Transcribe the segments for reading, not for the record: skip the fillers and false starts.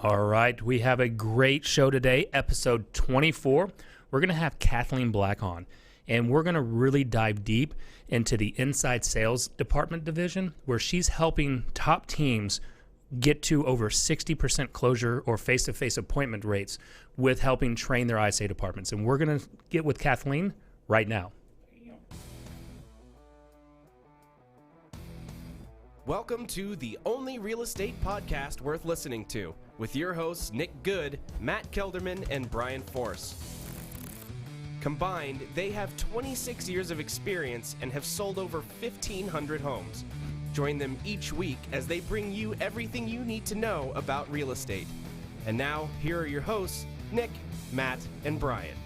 All right, we have a great show today, episode 24. We're going to have Kathleen Black on, and we're going to really dive deep into the inside sales department division, where she's helping top teams get to over 60% closure or face-to-face appointment rates with helping train their ISA departments. And we're going to get with Kathleen right now. Welcome to the only real estate podcast worth listening to, with your hosts Nick Good, Matt Kelderman, and Brian Force. Combined, they have 26 years of experience and have sold over 1,500 homes. Join them each week as they bring you everything you need to know about real estate. And now, here are your hosts, Nick, Matt, and Brian.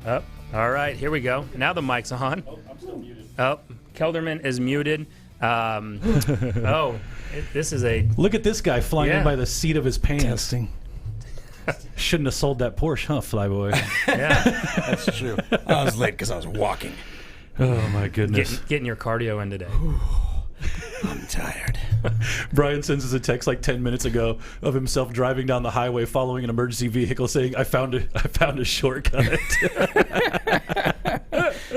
Oh, all right, here we go. Now the mic's on. Oh, I'm still muted. Oh, Kelderman is muted. This is a... Look at this guy flying in by the seat of his pants. Testing. Shouldn't have sold that Porsche, huh, Flyboy? Yeah, That's true. I was late because I was walking. Oh, my goodness. getting your cardio in today. I'm tired. Brian sends us a text like 10 minutes ago of himself driving down the highway following an emergency vehicle saying, I found a shortcut.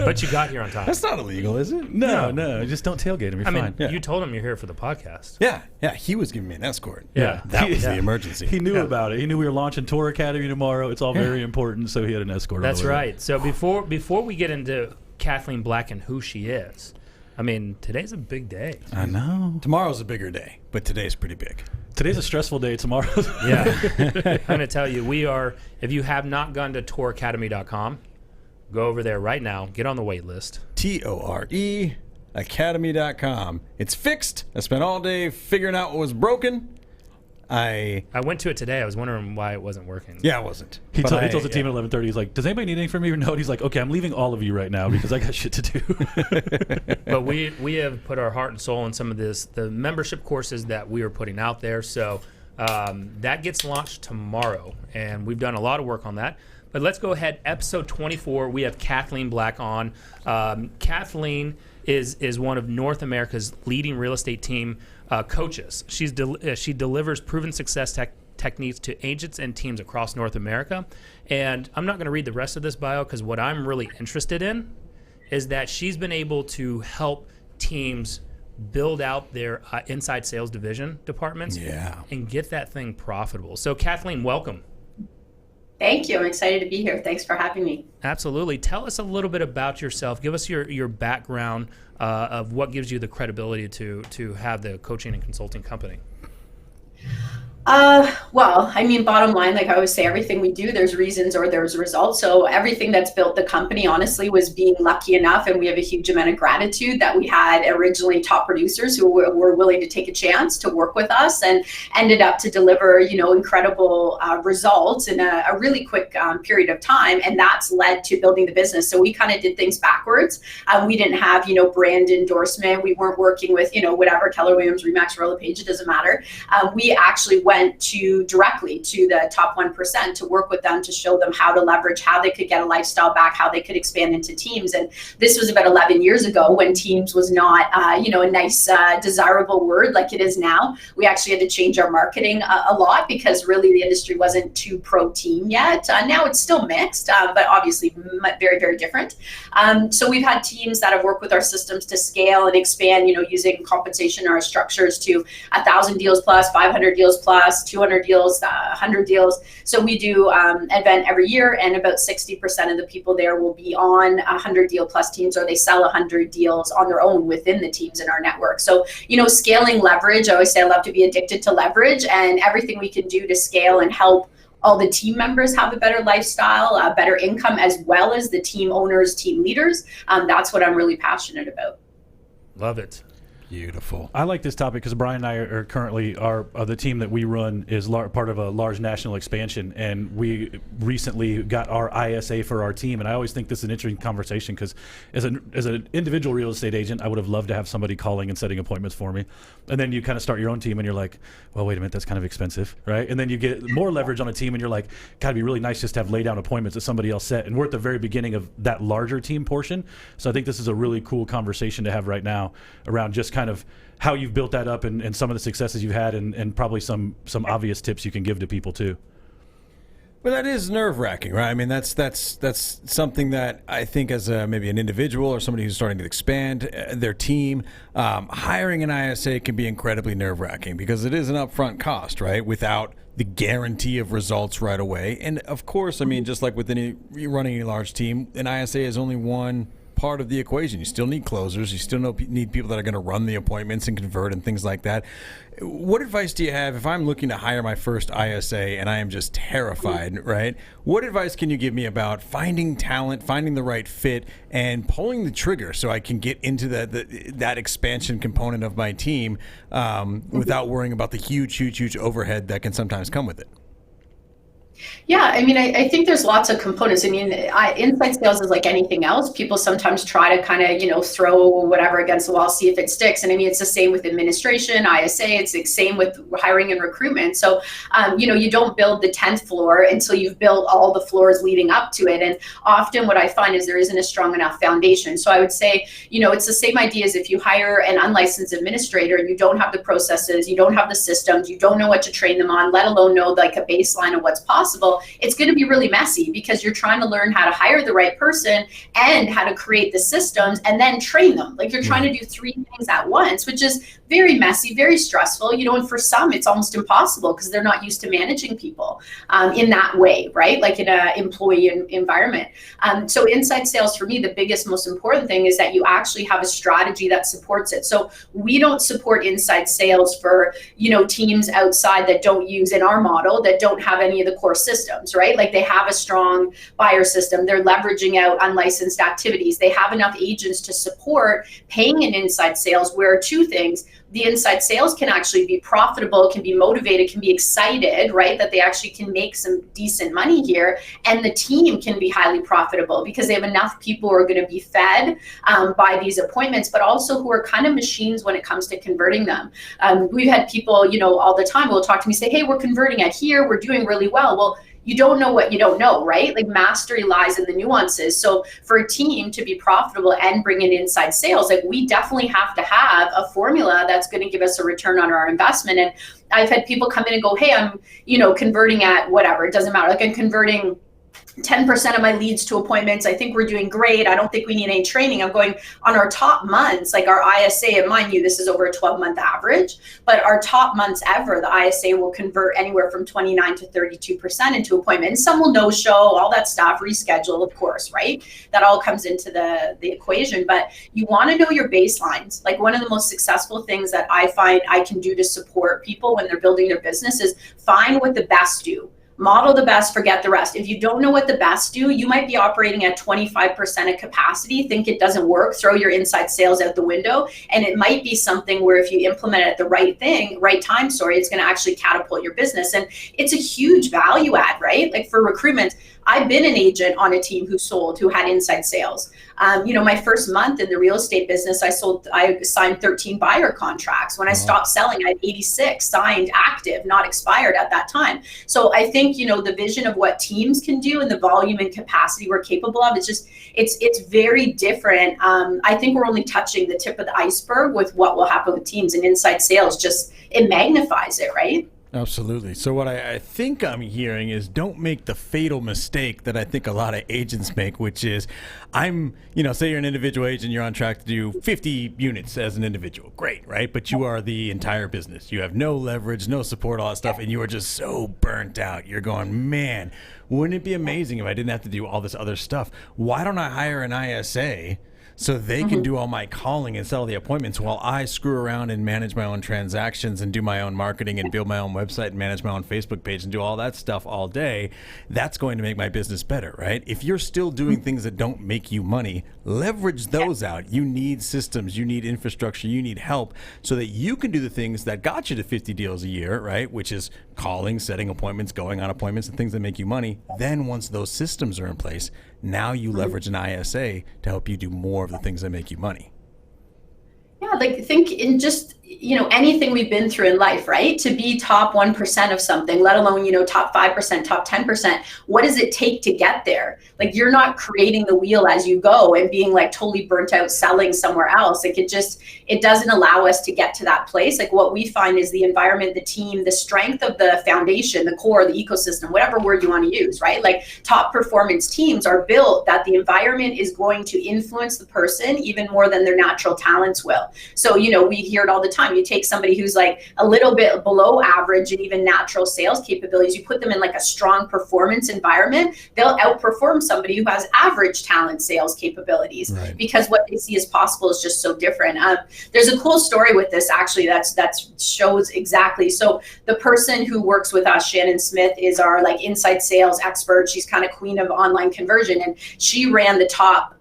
But you got here on time. That's not illegal, is it? No. Just don't tailgate him. You're I mean, fine. Yeah. you told him you're here for the podcast. Yeah. He was giving me an escort. Yeah. That was the emergency. He knew about it. He knew we were launching Tour Academy tomorrow. It's all very important, so he had an escort. That's on the way. right. So before we get into Kathleen Black and who she is, I mean, today's a big day. I know. Tomorrow's a bigger day, but today's pretty big. Today's a stressful day. Tomorrow's. Yeah. I'm going to tell you, if you have not gone to touracademy.com, go over there right now. Get on the wait list. TORE Academy.com. It's fixed. I spent all day figuring out what was broken. I went to it today. I was wondering why it wasn't working. Yeah, it wasn't. He tells the team at 11:30. He's like, "Does anybody need anything from me?" Or no. And he's like, "Okay, I'm leaving all of you right now because I got shit to do." But we have put our heart and soul in some of the membership courses that we are putting out there. So that gets launched tomorrow, and we've done a lot of work on that. But let's go ahead. Episode 24. We have Kathleen Black on. Kathleen is one of North America's leading real estate team coaches. She delivers proven success techniques to agents and teams across North America. And I'm not going to read the rest of this bio because what I'm really interested in is that she's been able to help teams build out their inside sales division departments and get that thing profitable. So Kathleen, welcome. Thank you. I'm excited to be here. Thanks for having me. Absolutely. Tell us a little bit about yourself. Give us your background of what gives you the credibility to have the coaching and consulting company. Well, I mean, bottom line, like I always say, everything we do, there's reasons or there's results. So everything that's built the company, honestly, was being lucky enough. And we have a huge amount of gratitude that we had originally top producers who were willing to take a chance to work with us and ended up to deliver, incredible results in a really quick period of time. And that's led to building the business. So we kind of did things backwards. We didn't have, brand endorsement. We weren't working with, whatever, Keller Williams, Remax, Royal LePage, it doesn't matter. We actually went directly to the top 1% to work with them to show them how to leverage, how they could get a lifestyle back, how they could expand into teams. And this was about 11 years ago when teams was not, a nice, desirable word like it is now. We actually had to change our marketing a lot because really the industry wasn't too pro team yet. Now it's still mixed, but obviously very, very different. So we've had teams that have worked with our systems to scale and expand, using compensation or our structures to 1,000 deals plus, 500 deals plus, 200 deals, 100 deals. So we do an event every year, and about 60% of the people there will be on 100 deal plus teams, or they sell 100 deals on their own within the teams in our network. So, scaling leverage, I always say I love to be addicted to leverage, and everything we can do to scale and help all the team members have a better lifestyle, better income, as well as the team owners, team leaders. That's what I'm really passionate about. Love it. Beautiful. I like this topic because Brian and I are currently the team that we run is part of a large national expansion, and we recently got our ISA for our team. And I always think this is an interesting conversation because as an individual real estate agent, I would have loved to have somebody calling and setting appointments for me. And then you kind of start your own team, and you're like, well, wait a minute, that's kind of expensive, right? And then you get more leverage on a team, and you're like, God, it'd be really nice just to have lay down appointments that somebody else set. And we're at the very beginning of that larger team portion. So I think this is a really cool conversation to have right now around just kind kind of how you've built that up and some of the successes you've had, and probably some obvious tips you can give to people too. But that is nerve-wracking, right? I mean, that's something that I think as maybe an individual or somebody who's starting to expand their team, hiring an ISA can be incredibly nerve-wracking because it is an upfront cost, right? Without the guarantee of results right away. And of course, I mean, just like with running a large team, an ISA is only one part of the equation. You still need closers. You still need people that are going to run the appointments and convert and things like that. What advice do you have if I'm looking to hire my first ISA and I am just terrified, right? What advice can you give me about finding talent, finding the right fit, and pulling the trigger so I can get into that expansion component of my team without worrying about the huge overhead that can sometimes come with it? Yeah, I mean, I think there's lots of components. I mean, inside sales is like anything else. People sometimes try to kind of, throw whatever against the wall, see if it sticks. And I mean, it's the same with administration, ISA, it's the same with hiring and recruitment. So, you don't build the 10th floor until you've built all the floors leading up to it. And often what I find is there isn't a strong enough foundation. So I would say, it's the same idea as if you hire an unlicensed administrator and you don't have the processes, you don't have the systems, you don't know what to train them on, let alone know like a baseline of what's possible. It's going to be really messy because you're trying to learn how to hire the right person and how to create the systems and then train them. Like you're trying to do three things at once, which is very messy, very stressful, and for some it's almost impossible because they're not used to managing people in that way, right? Like in an employee environment. So inside sales for me, the biggest, most important thing is that you actually have a strategy that supports it. So we don't support inside sales for, teams outside that don't use in our model, that don't have any of the core systems, right? Like they have a strong buyer system. They're leveraging out unlicensed activities. They have enough agents to support paying an inside sales where two things, the inside sales can actually be profitable, can be motivated, can be excited, right? That they actually can make some decent money here. And the team can be highly profitable because they have enough people who are going to be fed by these appointments, but also who are kind of machines when it comes to converting them. We've had people, all the time will talk to me, say, hey, we're converting at here. We're doing really well. Well, you don't know what you don't know, right? Like mastery lies in the nuances. So for a team to be profitable and bring in inside sales, like we definitely have to have a formula that's going to give us a return on our investment. And I've had people come in and go, hey, I'm, converting at whatever, it doesn't matter. Like I'm converting 10% of my leads to appointments. I think we're doing great. I don't think we need any training. I'm going on our top months, like our ISA, and mind you, this is over a 12-month average, but our top months ever, the ISA will convert anywhere from 29 to 32% into appointments. Some will no-show, all that stuff, reschedule, of course, right? That all comes into the equation, but you want to know your baselines. Like one of the most successful things that I find I can do to support people when they're building their business is find what the best do. Model the best, forget the rest. If you don't know what the best do, you might be operating at 25% of capacity, think it doesn't work, throw your inside sales out the window. And it might be something where if you implement it at the right time, it's going to actually catapult your business. And it's a huge value add, right? Like for recruitment, I've been an agent on a team who had inside sales. My first month in the real estate business, I signed 13 buyer contracts. When I stopped selling, I had 86 signed, active, not expired at that time. So I think, the vision of what teams can do and the volume and capacity we're capable of, it's very different. I think we're only touching the tip of the iceberg with what will happen with teams, and inside sales it magnifies it, right? Absolutely. So what I think I'm hearing is don't make the fatal mistake that I think a lot of agents make, which is say you're an individual agent, you're on track to do 50 units as an individual. Great, right? But you are the entire business. You have no leverage, no support, all that stuff, and you are just so burnt out. You're going, man, wouldn't it be amazing if I didn't have to do all this other stuff? Why don't I hire an ISA so they can do all my calling and sell the appointments while I screw around and manage my own transactions and do my own marketing and build my own website and manage my own Facebook page and do all that stuff all day? That's going to make my business better, right? If you're still doing things that don't make you money, leverage those out. You need systems, you need infrastructure, you need help so that you can do the things that got you to 50 deals a year, right? Which is calling, setting appointments, going on appointments, and things that make you money. Then once those systems are in place, now you leverage an ISA to help you do more of the things that make you money. Yeah, like think in just anything we've been through in life, right? To be top 1% of something, let alone, top 5%, top 10%, what does it take to get there? Like, you're not creating the wheel as you go and being like totally burnt out selling somewhere else. Like, it doesn't allow us to get to that place. Like, what we find is the environment, the team, the strength of the foundation, the core, the ecosystem, whatever word you want to use, right? Like, top performance teams are built that the environment is going to influence the person even more than their natural talents will. So, we hear it all the time. You take somebody who's like a little bit below average and even natural sales capabilities, you put them in like a strong performance environment, they'll outperform somebody who has average talent sales capabilities, right? Because what they see as possible is just so different. There's a cool story with this, actually, that shows exactly. So the person who works with us, Shannon Smith, is our like inside sales expert. She's kind of queen of online conversion, and she ran the top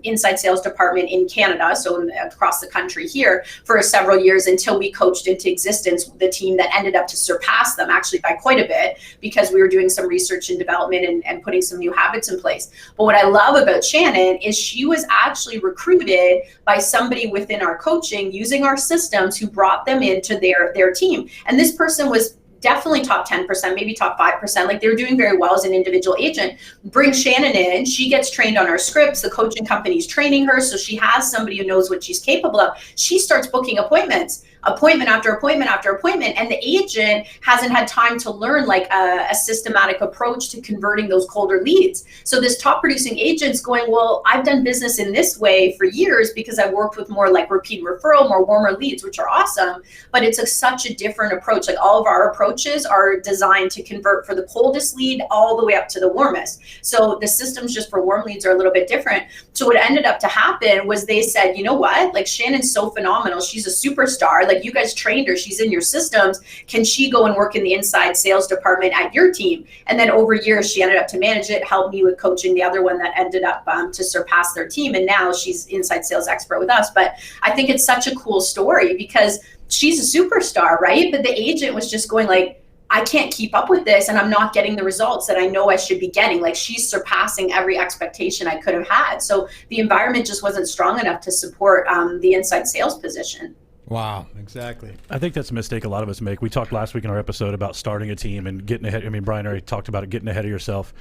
inside sales department in Canada, so across the country here, for several years, until we coached into existence the team that ended up to surpass them, actually by quite a bit, because we were doing some research and development and putting some new habits in place. But what I love about Shannon is she was actually recruited by somebody within our coaching using our systems who brought them into their team. And this person was definitely top 10%, maybe top 5%. Like, they were doing very well as an individual agent. Bring Shannon in, she gets trained on our scripts. The coaching company's training her, so she has somebody who knows what she's capable of. She starts booking appointment after appointment after appointment, and the agent hasn't had time to learn like a systematic approach to converting those colder leads. So this top producing agent's going, well, I've done business in this way for years because I've worked with more like repeat referral, more warmer leads, which are awesome, but it's such a different approach. Like, all of our approaches are designed to convert for the coldest lead all the way up to the warmest. So the systems just for warm leads are a little bit different. So what ended up to happen was they said, you know what, like, Shannon's so phenomenal. She's a superstar. Like, you guys trained her, she's in your systems. Can she go and work in the inside sales department at your team? And then over years, she ended up to manage it, help me with coaching the other one that ended up to surpass their team. And now she's inside sales expert with us. But I think it's such a cool story because she's a superstar, right? But the agent was just going like, I can't keep up with this, and I'm not getting the results that I know I should be getting. Like, she's surpassing every expectation I could have had. So the environment just wasn't strong enough to support the inside sales position. Wow, exactly. I think that's a mistake a lot of us make. We talked last week in our episode about starting a team and getting ahead. I mean, Brian already talked about it, getting ahead of yourself.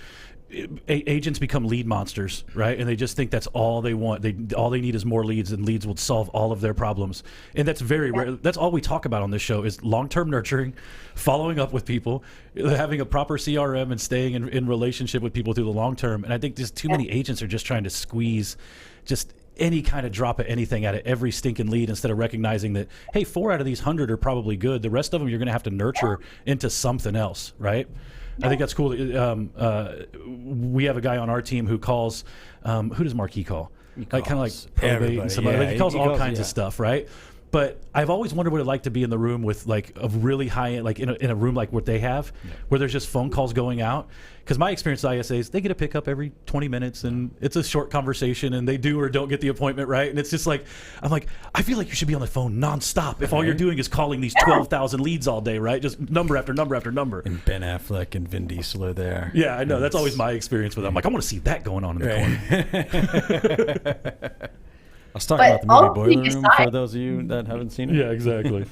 Agents become lead monsters, right? And they just think that's all they want. All they need is more leads, and leads will solve all of their problems. And that's very rare. That's all we talk about on this show is long-term nurturing, following up with people, having a proper CRM, and staying in relationship with people through the long term. And I think just too many agents are just trying to squeeze just any kind of drop of anything out of every stinking lead, instead of recognizing that, hey, 4 out of these 100 are probably good. The rest of them you're going to have to nurture into something else, right? I think that's cool. We have a guy on our team who calls, who does Marquis call? Like, kind of like probate and some other, he calls all kinds of stuff, right? But I've always wondered what it's like to be in the room with like a really high, like in a room like what they have, where there's just phone calls going out. Because my experience with ISAs, they get a pickup every 20 minutes, and it's a short conversation, and they do or don't get the appointment, right? And it's just like, I'm like, I feel like you should be on the phone nonstop if all you're doing is calling these 12,000 leads all day, right? Just number after number after number. And Ben Affleck and Vin Diesel are there. Yeah, I know. That's always my experience with them. I'm like, I want to see that going on in the corner. I was talking about the movie Boiler Room for those of you that haven't seen it. Yeah, exactly.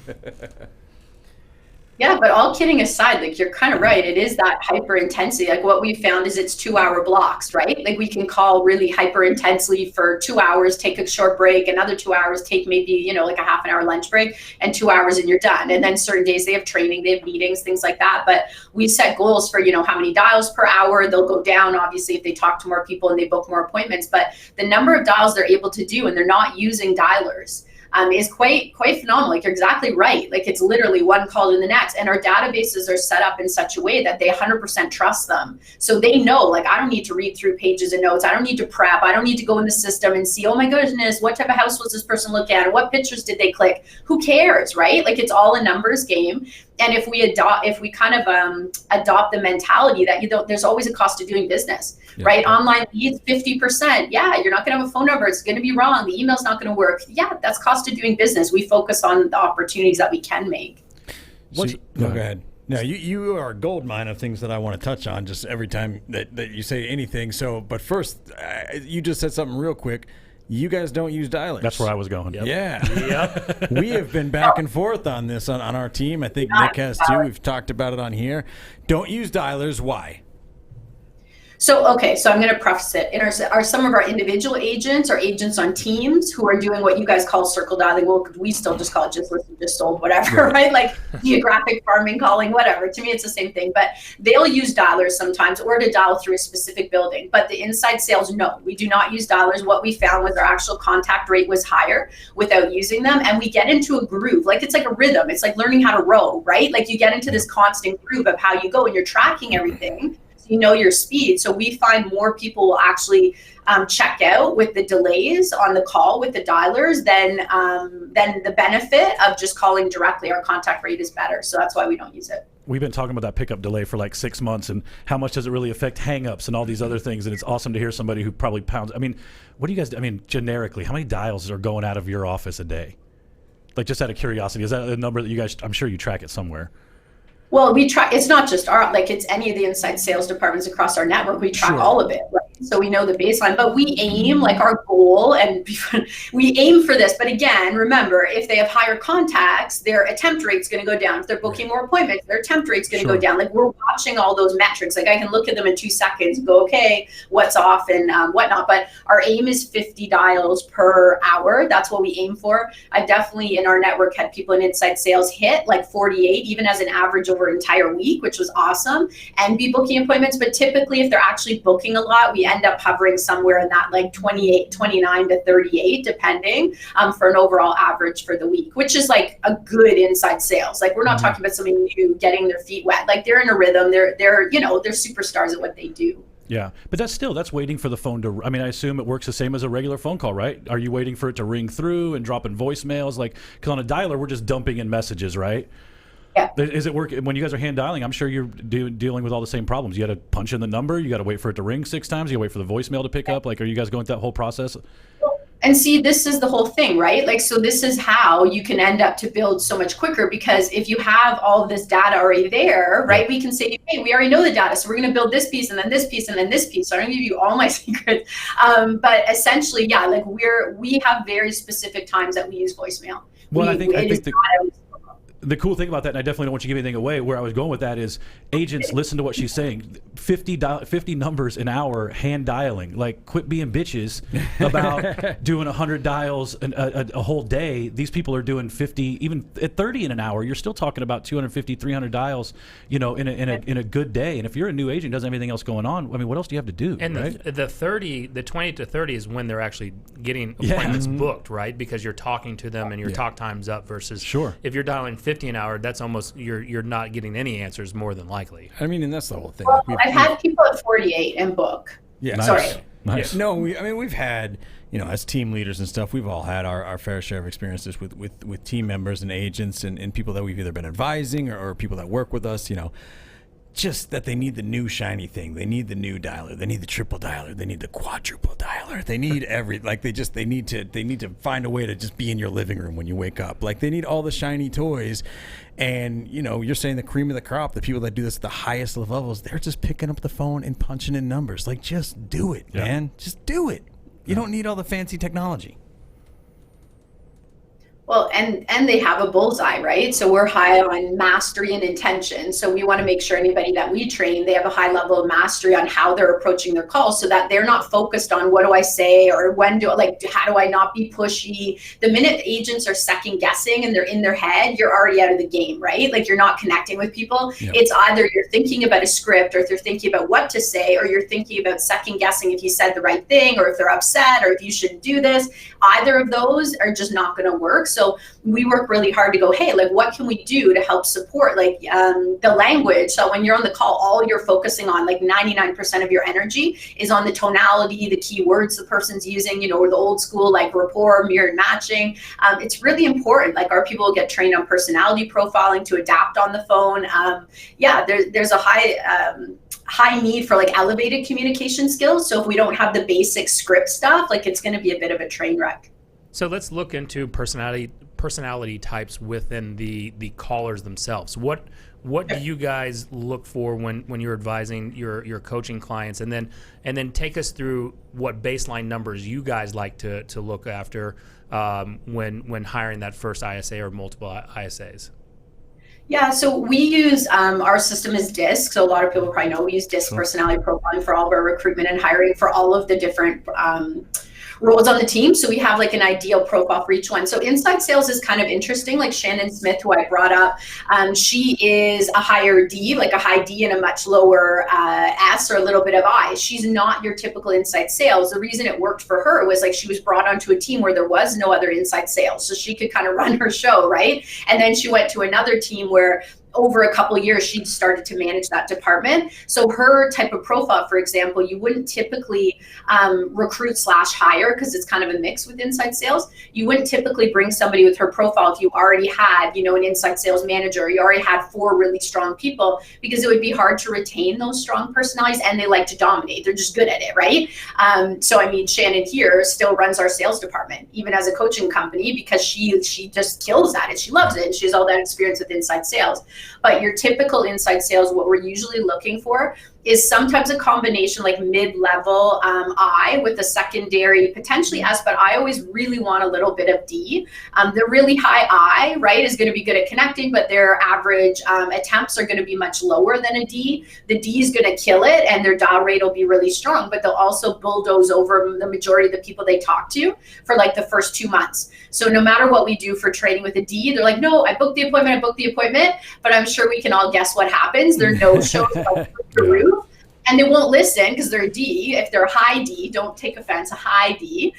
Yeah, but all kidding aside, like, you're kind of right. It is that hyper intensity. Like, what we found is it's 2-hour blocks, right? Like, we can call really hyper intensely for 2 hours, take a short break, another 2 hours, take maybe, like a half an hour lunch break, and 2 hours and you're done. And then certain days they have training, they have meetings, things like that. But we set goals for, how many dials per hour. They'll go down, obviously, if they talk to more people and they book more appointments. But the number of dials they're able to do, and they're not using dialers, is quite phenomenal. Like, you're exactly right. Like, it's literally one call to the next. And our databases are set up in such a way that they 100% trust them. So they know, like, I don't need to read through pages of notes. I don't need to prep. I don't need to go in the system and see, oh my goodness, what type of house was this person looking at? What pictures did they click? Who cares, right? Like, it's all a numbers game. And if we kind of adopt the mentality that there's always a cost of doing business, right? Online leads 50%. Yeah, you're not going to have a phone number. It's going to be wrong. The email's not going to work. Yeah, that's cost of doing business. We focus on the opportunities that we can make. Go ahead. No, you are a gold mine of things that I want to touch on just every time that you say anything. So, but first, you just said something real quick. you guys don't use dialers. That's where I was going. Yeah. Yep. We have been back and forth on this on our team. I think Nick has too. We've talked about it on here. Don't use dialers. Why? So, okay, so I'm going to preface it. Are some of our individual agents or agents on teams who are doing what you guys call circle dialing? Well, we still just call it just listed, just sold, whatever, right? Like geographic farming calling, whatever. To me, it's the same thing. But they'll use dialers sometimes or to dial through a specific building. But the inside sales, no, we do not use dialers. What we found was our actual contact rate was higher without using them. And we get into a groove. Like it's like a rhythm. It's like learning how to row, right? Like you get into this constant groove of how you go and you're tracking everything. You know your speed. So we find more people will actually check out with the delays on the call with the dialers than the benefit of just calling directly. Our contact rate is better. So that's why we don't use it. We've been talking about that pickup delay for like 6 months and how much does it really affect hangups and all these other things. And it's awesome to hear somebody who probably pounds. I mean, what do you guys do? I mean, generically, how many dials are going out of your office a day? Like just out of curiosity, is that a number that you guys, I'm sure you track it somewhere. Well, we try, it's not just it's any of the inside sales departments across our network. We track all of it, right? So we know the baseline, but we aim like our goal and we aim for this. But again, remember, if they have higher contacts, their attempt rate's going to go down. If they're booking more appointments, their attempt rate's going to go down. Like we're watching all those metrics. Like I can look at them in 2 seconds and go, okay, what's off and whatnot. But our aim is 50 dials per hour. That's what we aim for. I definitely in our network had people in inside sales hit like 48, even as an average over an entire week, which was awesome, and be booking appointments. But typically if they're actually booking a lot, we end up hovering somewhere in that like 29 to 38, depending for an overall average for the week, which is like a good inside sales. Like we're not talking about somebody new getting their feet wet. Like they're in a rhythm. They're superstars at what they do. Yeah, but that's waiting for the phone to, I mean, I assume it works the same as a regular phone call, right? Are you waiting for it to ring through and drop in voicemails? Like, because on a dialer, we're just dumping in messages, right? Yeah. Is it work when you guys are hand dialing? I'm sure you're dealing with all the same problems. You got to punch in the number. You got to wait for it to ring 6 times. You got to wait for the voicemail to pick up. Like, are you guys going through that whole process? And see, this is the whole thing, right? Like, so this is how you can end up to build so much quicker, because if you have all of this data already there, right, we can say, hey, we already know the data, so we're going to build this piece and then this piece and then this piece. So I'm going to give you all my secrets. But essentially, yeah, like we have very specific times that we use voicemail. Well, I think the cool thing about that, and I definitely don't want you to give anything away, where I was going with that is agents listen to what she's saying. 50 numbers an hour hand dialing. Like, quit being bitches about doing 100 dials a whole day. These people are doing 50, even at 30 in an hour. You're still talking about 250, 300 dials, in a good day. And if you're a new agent, doesn't have anything else going on, I mean, what else do you have to do? And right? the 20 to 30 is when they're actually getting appointments booked, right? Because you're talking to them and your talk time's up versus if you're dialing 50 an hour, that's almost you're not getting any answers more than likely. I mean, and that's the whole thing. Well, I've had people at 48 and book. Yeah, nice. Sorry. Nice. Yeah, no, we've had, as team leaders and stuff, we've all had our fair share of experiences with team members and agents and people that we've either been advising or people that work with us, just that they need the new shiny thing. They need the new dialer. They need the triple dialer. They need the quadruple dialer. They need they need to find a way to just be in your living room when you wake up. Like, they need all the shiny toys. And, you're saying the cream of the crop, the people that do this at the highest levels, they're just picking up the phone and punching in numbers. Like, just do it, man. Just do it. You don't need all the fancy technology. Well, and they have a bullseye, right? So we're high on mastery and intention. So we want to make sure anybody that we train, they have a high level of mastery on how they're approaching their calls, so that they're not focused on what do I say or how do I not be pushy. The minute agents are second guessing and they're in their head, you're already out of the game, right? Like, you're not connecting with people. Yep. It's either you're thinking about a script, or if you're thinking about what to say, or you're thinking about second guessing if you said the right thing, or if they're upset, or if you shouldn't do this. Either of those are just not going to work. So we work really hard to go, hey, like, what can we do to help support the language? So when you're on the call, all you're focusing on, like 99% of your energy is on the tonality, the keywords the person's using, or the old school, like rapport, mirrored matching. It's really important. Like, our people get trained on personality profiling to adapt on the phone. There's a high need for like elevated communication skills. So if we don't have the basic script stuff, like, it's going to be a bit of a train wreck. So let's look into personality types within the callers themselves. What what do you guys look for when you're advising your coaching clients, and then take us through what baseline numbers you guys like to look after when hiring that first ISA or multiple ISAs? Yeah, so we use our system is DISC. So a lot of people probably know we use DISC personality profiling for all of our recruitment and hiring for all of the different roles on the team. So we have like an ideal profile for each one. So inside sales is kind of interesting. Like Shannon Smith, who I brought up, she is a higher D, like a high D and a much lower S or a little bit of I. She's not your typical inside sales. The reason it worked for her was like she was brought onto a team where there was no other inside sales. So she could kind of run her show, right? And then she went to another team where over a couple of years, she started to manage that department. So her type of profile, for example, you wouldn't typically recruit / hire, because it's kind of a mix with inside sales. You wouldn't typically bring somebody with her profile if you already had, an inside sales manager, you already had 4 really strong people, because it would be hard to retain those strong personalities, and they like to dominate. They're just good at it, right? So I mean, Shannon here still runs our sales department, even as a coaching company, because she just kills at it. She loves it, and she has all that experience with inside sales. But your typical inside sales, what we're usually looking for is sometimes a combination like mid-level I with a secondary potentially S, but I always really want a little bit of D. The really high I, right, is going to be good at connecting, but their average attempts are going to be much lower than a D. The D is going to kill it, and their dial rate will be really strong, but they'll also bulldoze over the majority of the people they talk to for like the first 2 months. So no matter what we do for training with a D, they're like, no, I booked the appointment, but I'm sure we can all guess what happens. There are no shows like the roof. And they won't listen because they're a D. If they're a high D, don't take offense, a high D,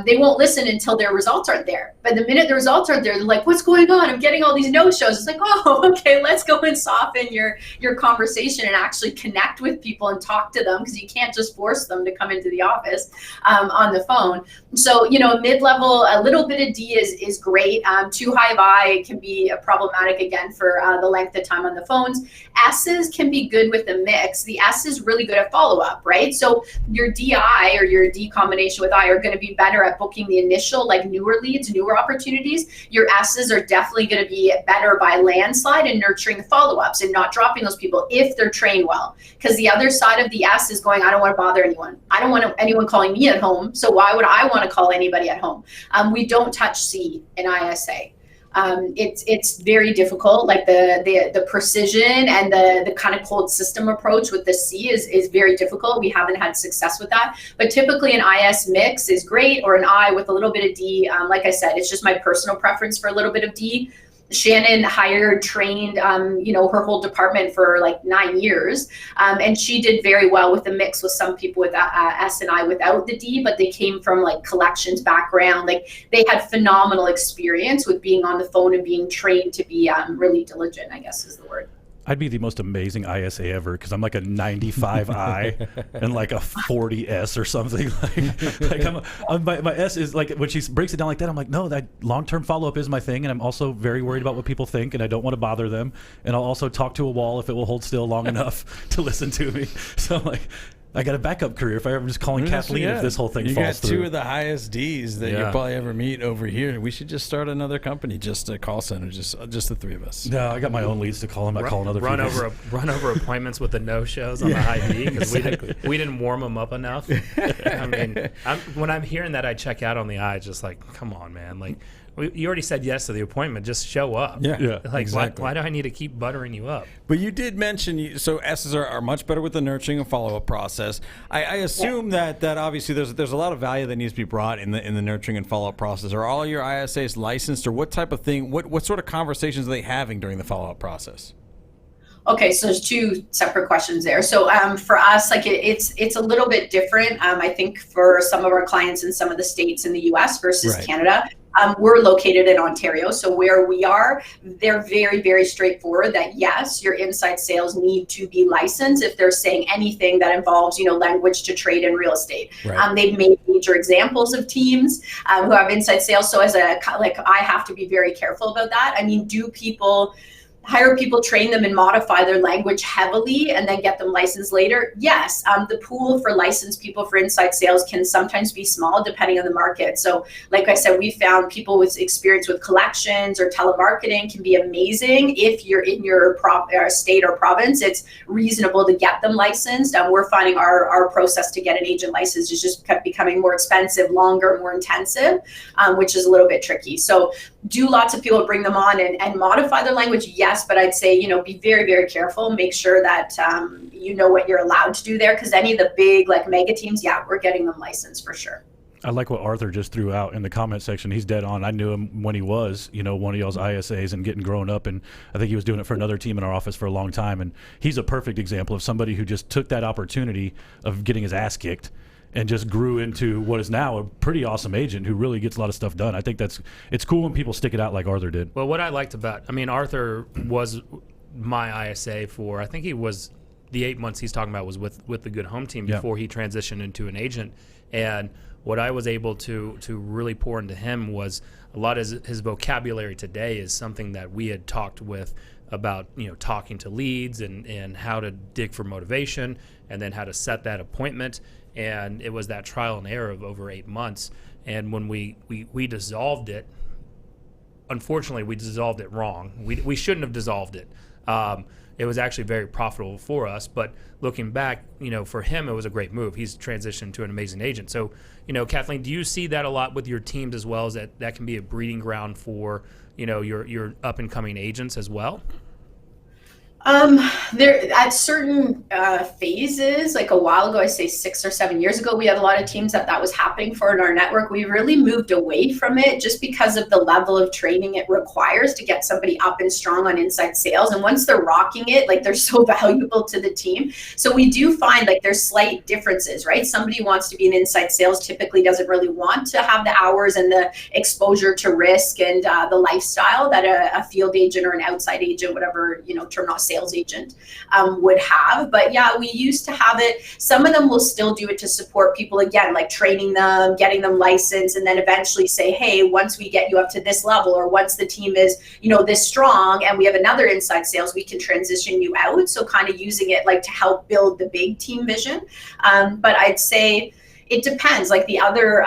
they won't listen until their results aren't there. But the minute the results aren't there, they're like, what's going on? I'm getting all these no-shows. It's like, oh, okay, let's go and soften your conversation and actually connect with people and talk to them, because you can't just force them to come into the office on the phone. So, mid-level, a little bit of D is great. Too high of I can be problematic again for the length of time on the phones. S's can be good with a mix. The S is really good at follow-up, right? So your DI or your D combination with I are going to be better at booking the initial, like newer leads, newer opportunities. Your S's are definitely going to be better by landslide and nurturing the follow-ups and not dropping those people if they're trained well. Because the other side of the S is going, I don't want to bother anyone. I don't want anyone calling me at home. So why would I want to call anybody at home? We don't touch C in ISA. It's very difficult. Like the precision and the kind of cold system approach with the C is very difficult. We haven't had success with that. But typically an IS mix is great, or an I with a little bit of D. Like I said, it's just my personal preference for a little bit of D. Shannon trained, her whole department for like 9 years. And she did very well with the mix with some people with S and I without the D, but they came from like collections background. Like they had phenomenal experience with being on the phone and being trained to be really diligent, I guess is the word. I'd be the most amazing ISA ever, because I'm like a 95 I and like a 40 S or something. My S is like, when she breaks it down like that, I'm like, no, that long-term follow-up is my thing, and I'm also very worried about what people think, and I don't want to bother them, and I'll also talk to a wall if it will hold still long enough to listen to me. So I'm like, I got a backup career if I ever just calling Kathleen if this whole thing falls through. You got 2 of the highest Ds that you'll probably ever meet over here. We should just start another company, just a call center, just the 3 of us. No, I got my own leads to call. I'm not calling other people. Run over appointments with the no-shows on the high D, because we didn't warm them up enough. I mean, when I'm hearing that, I check out on the I, just like, come on, man. Like, you already said yes to the appointment. Just show up. Yeah, like, exactly. Why do I need to keep buttering you up? But you did mention, so S's are much better with the nurturing and follow-up process. I assume that obviously there's a lot of value that needs to be brought in the nurturing and follow-up process. Are all your ISAs licensed, or what type of thing? What sort of conversations are they having during the follow-up process? Okay, so there's 2 separate questions there. So for us, like it's a little bit different. I think for some of our clients in some of the states in the U.S. versus Canada. We're located in Ontario, so where we are, they're very, very straightforward that yes, your inside sales need to be licensed if they're saying anything that involves, language to trade in real estate. Right. They've made major examples of teams who have inside sales. So I have to be very careful about that. I mean, do people hire people, train them, and modify their language heavily and then get them licensed later? Yes. The pool for licensed people for inside sales can sometimes be small depending on the market. So like I said, we found people with experience with collections or telemarketing can be amazing. If you're in your state or province, it's reasonable to get them licensed. We're finding our process to get an agent license is just kept becoming more expensive, longer, more intensive, which is a little bit tricky. So do lots of people bring them on and modify their language? Yes, but I'd say, be very, very careful. Make sure that you know what you're allowed to do there, because any of the big like mega teams, yeah, we're getting them licensed for sure. I like what Arthur just threw out in the comment section. He's dead on. I knew him when he was, one of y'all's ISAs and getting grown up, and I think he was doing it for another team in our office for a long time. And he's a perfect example of somebody who just took that opportunity of getting his ass kicked and just grew into what is now a pretty awesome agent who really gets a lot of stuff done. I think it's cool when people stick it out like Arthur did. Well, what I liked about, Arthur was my ISA for, I think he was, the 8 months he's talking about was with the Good Home team before he transitioned into an agent. And what I was able to really pour into him was a lot of his vocabulary today is something that we had talked with about, talking to leads and how to dig for motivation and then how to set that appointment. And it was that trial and error of over 8 months. And when we dissolved it, unfortunately, we dissolved it wrong. We shouldn't have dissolved it. It was actually very profitable for us. But looking back, for him, it was a great move. He's transitioned to an amazing agent. So, Kathleen, do you see that a lot with your teams as well, as that can be a breeding ground for, your up-and-coming agents as well? There at certain phases, like a while ago, I say 6 or 7 years ago, we had a lot of teams that was happening for in our network. We really moved away from it just because of the level of training it requires to get somebody up and strong on inside sales. And once they're rocking it, like they're so valuable to the team. So we do find like there's slight differences, right? Somebody wants to be in inside sales typically doesn't really want to have the hours and the exposure to risk and the lifestyle that a field agent or an outside agent, whatever, term, not sales agent, would have. But yeah, we used to have it. Some of them will still do it to support people, again, like training them, getting them licensed, and then eventually say, hey, once we get you up to this level, or once the team is, this strong and we have another inside sales, we can transition you out. So kind of using it like to help build the big team vision. But I'd say it depends. Like the other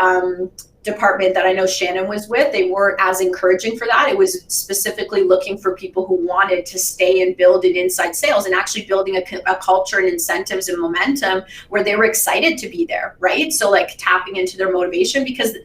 department that I know Shannon was with, they weren't as encouraging for that. It was specifically looking for people who wanted to stay and build in inside sales and actually building a culture and incentives and momentum where they were excited to be there, right? So like tapping into their motivation, because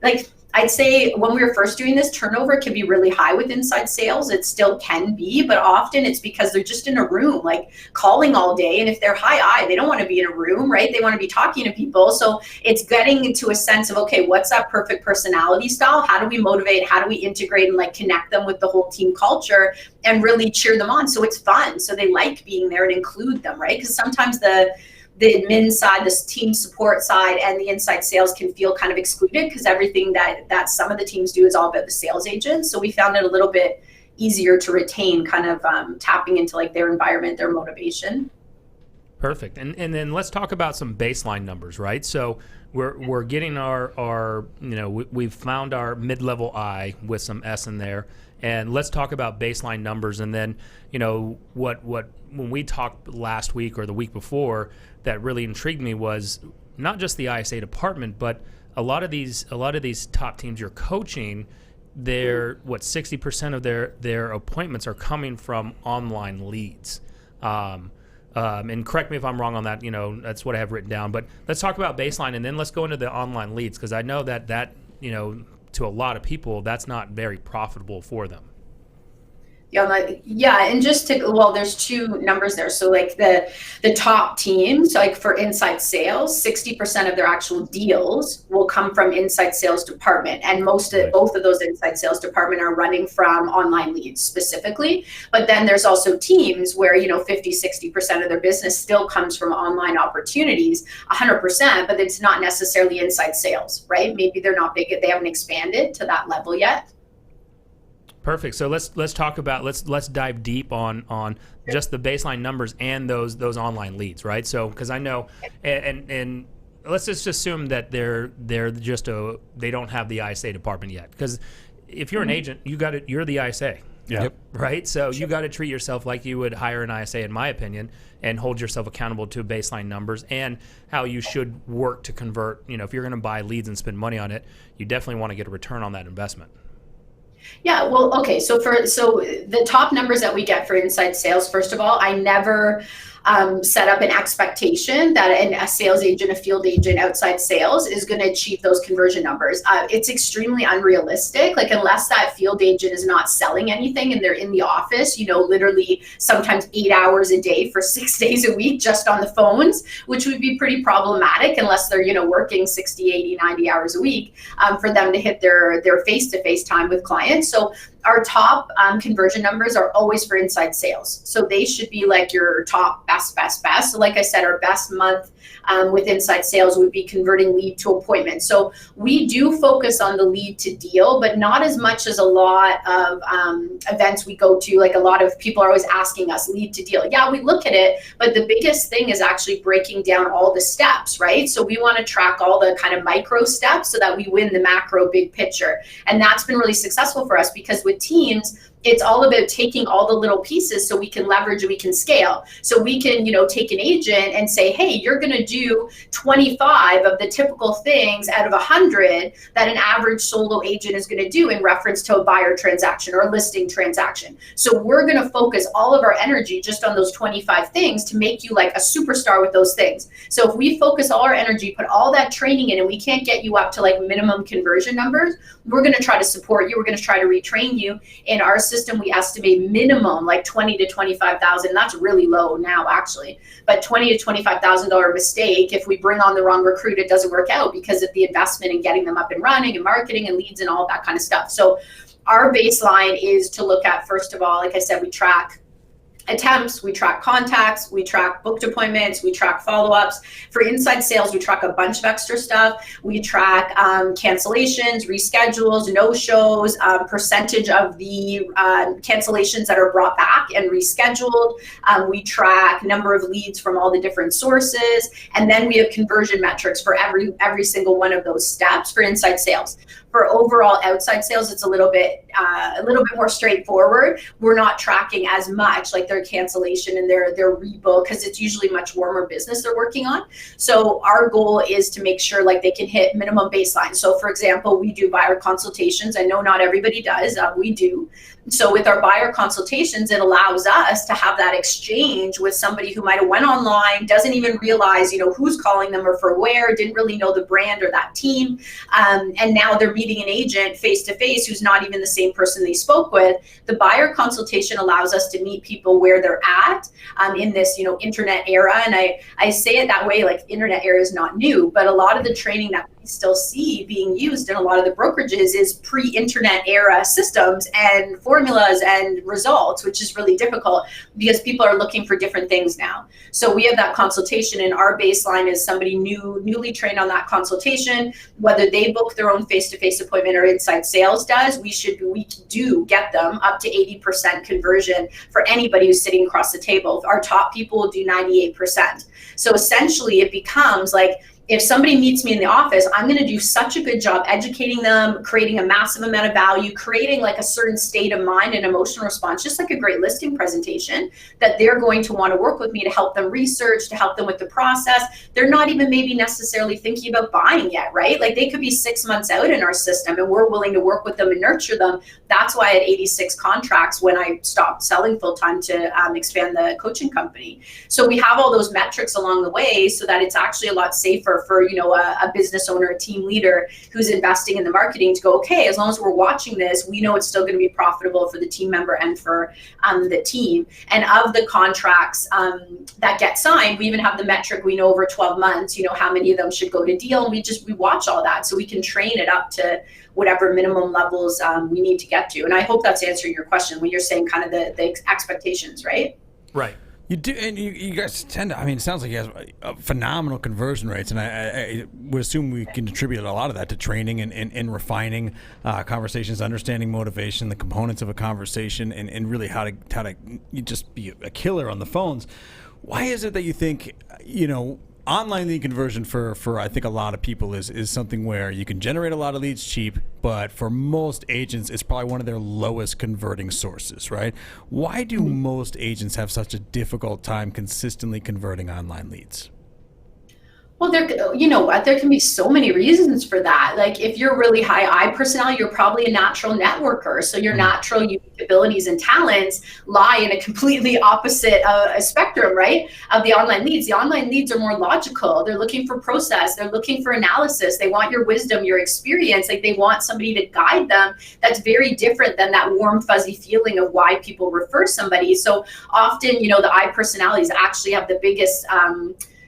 like I'd say when we were first doing this, turnover can be really high with inside sales. It still can be, but often it's because they're just in a room, like calling all day. And if they're high I, they don't want to be in a room, right? They want to be talking to people. So it's getting into a sense of, okay, what's that perfect personality style? How do we motivate? How do we integrate and like connect them with the whole team culture and really cheer them on? So it's fun. So they like being there and include them, right? Because sometimes the admin side, the team support side, and the inside sales can feel kind of excluded because everything that some of the teams do is all about the sales agents. So we found it a little bit easier to retain, kind of tapping into like their environment, their motivation. Perfect. And then let's talk about some baseline numbers, right? So we're getting our we've found our mid-level I with some S in there. And let's talk about baseline numbers. And then, what when we talked last week or the week before, that really intrigued me was not just the ISA department, but a lot of these top teams you're coaching, 60% of their appointments are coming from online leads. And correct me if I'm wrong on that. That's what I have written down. But let's talk about baseline, and then let's go into the online leads, because I know that to a lot of people, that's not very profitable for them. Yeah, and there's two numbers there. So like the top teams, like for inside sales, 60% of their actual deals will come from inside sales department, and both of those inside sales department are running from online leads specifically. But then there's also teams where 50-60% of their business still comes from online opportunities, 100%, but it's not necessarily inside sales, right? Maybe they're not big, they haven't expanded to that level yet. Perfect. So let's talk about let's dive deep on just the baseline numbers and those online leads, right? So because I know and let's just assume that they're just they don't have the ISA department yet, because if you're an agent, you're the ISA. Yeah. Yep. Right? So you got to treat yourself like you would hire an ISA, in my opinion, and hold yourself accountable to baseline numbers and how you should work to convert. If you're going to buy leads and spend money on it, you definitely want to get a return on that investment. Yeah, well, okay. So the top numbers that we get for inside sales, first of all, I never set up an expectation that a sales agent, a field agent outside sales is going to achieve those conversion numbers. It's extremely unrealistic. Like, unless that field agent is not selling anything and they're in the office, literally sometimes 8 hours a day for 6 days a week just on the phones, which would be pretty problematic unless they're, working 60, 80, 90 hours a week for them to hit their face-to-face time with clients. So our top conversion numbers are always for inside sales. So they should be like your top best. So like I said, our best month with inside sales would be converting lead to appointment. So we do focus on the lead to deal, but not as much as a lot of events we go to. Like, a lot of people are always asking us lead to deal. Yeah, we look at it, but the biggest thing is actually breaking down all the steps, right? So we want to track all the kind of micro steps so that we win the macro big picture. And that's been really successful for us, because with teams, it's all about taking all the little pieces so we can leverage and we can scale. So we can, take an agent and say, hey, you're going to do 25 of the typical things out of 100 that an average solo agent is going to do in reference to a buyer transaction or a listing transaction. So we're going to focus all of our energy just on those 25 things to make you like a superstar with those things. So if we focus all our energy, put all that training in, and we can't get you up to like minimum conversion numbers, we're going to try to support you. We're going to try to retrain you. In our system, we estimate minimum like $20,000 to $25,000. That's really low now, actually. But $20,000 to $25,000 mistake, if we bring on the wrong recruit, it doesn't work out because of the investment in getting them up and running and marketing and leads and all that kind of stuff. So our baseline is to look at, first of all, like I said, we track attempts, we track contacts, we track booked appointments, we track follow-ups. For inside sales, we track a bunch of extra stuff. We track cancellations, reschedules, no-shows, percentage of the cancellations that are brought back and rescheduled. We track number of leads from all the different sources, and then we have conversion metrics for every single one of those steps for inside sales. For overall outside sales, it's a little bit more straightforward. We're not tracking as much like their cancellation and their rebook, because it's usually much warmer business they're working on. So our goal is to make sure like they can hit minimum baseline. So for example, we do buyer consultations. I know not everybody does. We do. So with our buyer consultations, it allows us to have that exchange with somebody who might have went online, doesn't even realize, who's calling them or for where, didn't really know the brand or that team. And now they're meeting an agent face to face who's not even the same person they spoke with. The buyer consultation allows us to meet people where they're at in this, internet era. And I say it that way, like internet era is not new, but a lot of the training that we still see being used in a lot of the brokerages is pre-internet era systems and formulas and results, which is really difficult because people are looking for different things now. So we have that consultation, and our baseline is somebody newly trained on that consultation, whether they book their own face-to-face appointment or inside sales does, we do get them up to 80% conversion for anybody who's sitting across the table. Our top people will do 98%. So essentially it becomes like, if somebody meets me in the office, I'm going to do such a good job educating them, creating a massive amount of value, creating like a certain state of mind and emotional response, just like a great listing presentation, that they're going to want to work with me to help them research, to help them with the process. They're not even maybe necessarily thinking about buying yet, right? Like they could be 6 months out in our system and we're willing to work with them and nurture them. That's why I had 86 contracts when I stopped selling full-time to expand the coaching company. So we have all those metrics along the way so that it's actually a lot safer for a business owner, a team leader who's investing in the marketing to go, okay, as long as we're watching this, we know it's still going to be profitable for the team member and for the team. And of the contracts that get signed, we even have the metric, we know over 12 months, how many of them should go to deal. And we watch all that so we can train it up to whatever minimum levels we need to get to. And I hope that's answering your question when you're saying kind of the expectations, right? Right. You do, and you guys tend to, it sounds like you have phenomenal conversion rates, and I would assume we can attribute a lot of that to training and refining conversations, understanding motivation, the components of a conversation, and really how to you just be a killer on the phones. Why is it that you think, online lead conversion for I think a lot of people is something where you can generate a lot of leads cheap, but for most agents, it's probably one of their lowest converting sources, right? Why do most agents have such a difficult time consistently converting online leads? Well, you know what? There can be so many reasons for that. Like if you're really high I personality, you're probably a natural networker. So your natural unique abilities and talents lie in a completely opposite spectrum, right? Of the online leads. The online leads are more logical. They're looking for process. They're looking for analysis. They want your wisdom, your experience. Like they want somebody to guide them. That's very different than that warm, fuzzy feeling of why people refer somebody. So often, you know, the I personalities actually have the biggest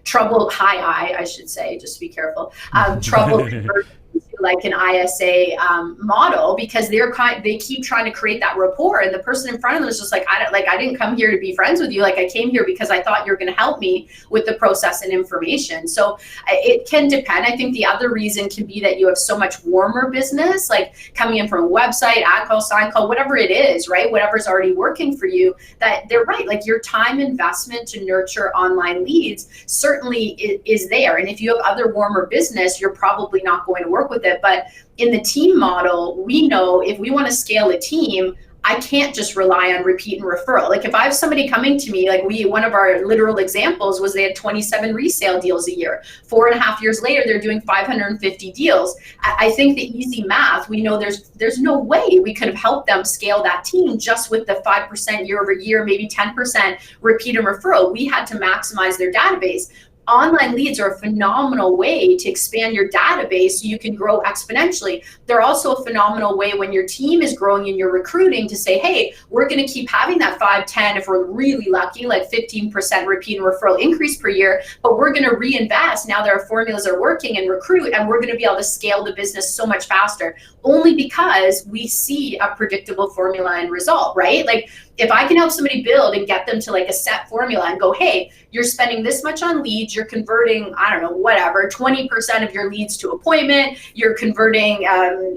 trouble, I should say, just to be careful, trouble converting to like an ISA model, because they keep trying to create that rapport, and the person in front of them is just like, I didn't come here to be friends with you. Like I came here because I thought you were going to help me with the process and information. So it can depend. I think the other reason can be that you have so much warmer business, like coming in from a website, ad call, sign call, whatever it is, right? Whatever's already working for you, that they're right. Like your time investment to nurture online leads certainly is there. And if you have other warmer business, you're probably not going to work with it. But in the team model, we know if we want to scale a team, I can't just rely on repeat and referral. Like if I have somebody coming to me, like one of our literal examples was they had 27 resale deals a year. 4.5 years later, they're doing 550 deals. I think the easy math, we know there's no way we could have helped them scale that team just with the 5% year over year, maybe 10% repeat and referral. We had to maximize their database. Online leads are a phenomenal way to expand your database so you can grow exponentially. They're also a phenomenal way when your team is growing and you're recruiting to say, hey, we're going to keep having that 5, 10, if we're really lucky, like 15% repeat and referral increase per year, but we're going to reinvest now that our formulas are working and recruit, and we're going to be able to scale the business so much faster, only because we see a predictable formula and result, right? Like if I can help somebody build and get them to like a set formula and go, hey, you're spending this much on leads, you're converting, I don't know, whatever, 20% of your leads to appointment, you're converting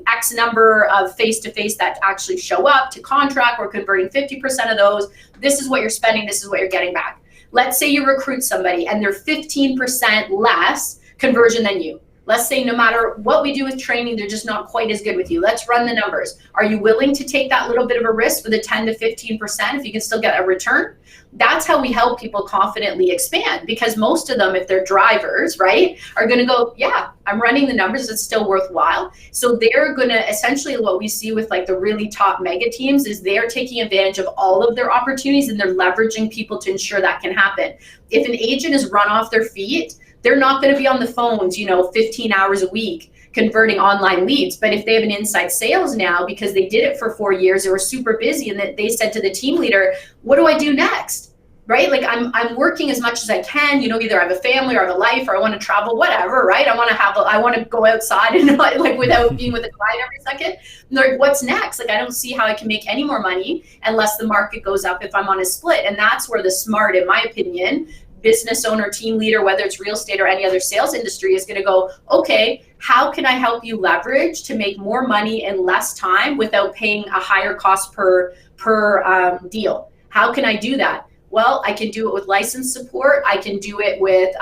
X number of face-to-face that actually show up to contract, we're converting 50% of those. This is what you're spending, this is what you're getting back. Let's say you recruit somebody and they're 15% less conversion than you. Let's say no matter what we do with training, they're just not quite as good with you. Let's run the numbers. Are you willing to take that little bit of a risk for the 10 to 15% if you can still get a return? That's how we help people confidently expand, because most of them, if they're drivers, right, are going to go, yeah, I'm running the numbers, it's still worthwhile. So they're going to essentially, what we see with like the really top mega teams is they're taking advantage of all of their opportunities and they're leveraging people to ensure that can happen. If an agent is run off their feet, they're not going to be on the phones, 15 hours a week converting online leads. But if they have an inside sales now, because they did it for 4 years, they were super busy, and they said to the team leader, what do I do next? Right? Like I'm working as much as I can, either I have a family or I have a life or I want to travel, whatever, right? I want to go outside and not like without being with a client every second. And they're like, what's next? Like, I don't see how I can make any more money unless the market goes up if I'm on a split. And that's where the smart, in my opinion, business owner, team leader, whether it's real estate or any other sales industry, is going to go, okay, how can I help you leverage to make more money in less time without paying a higher cost per deal? How can I do that? Well, I can do it with license support. I can do it with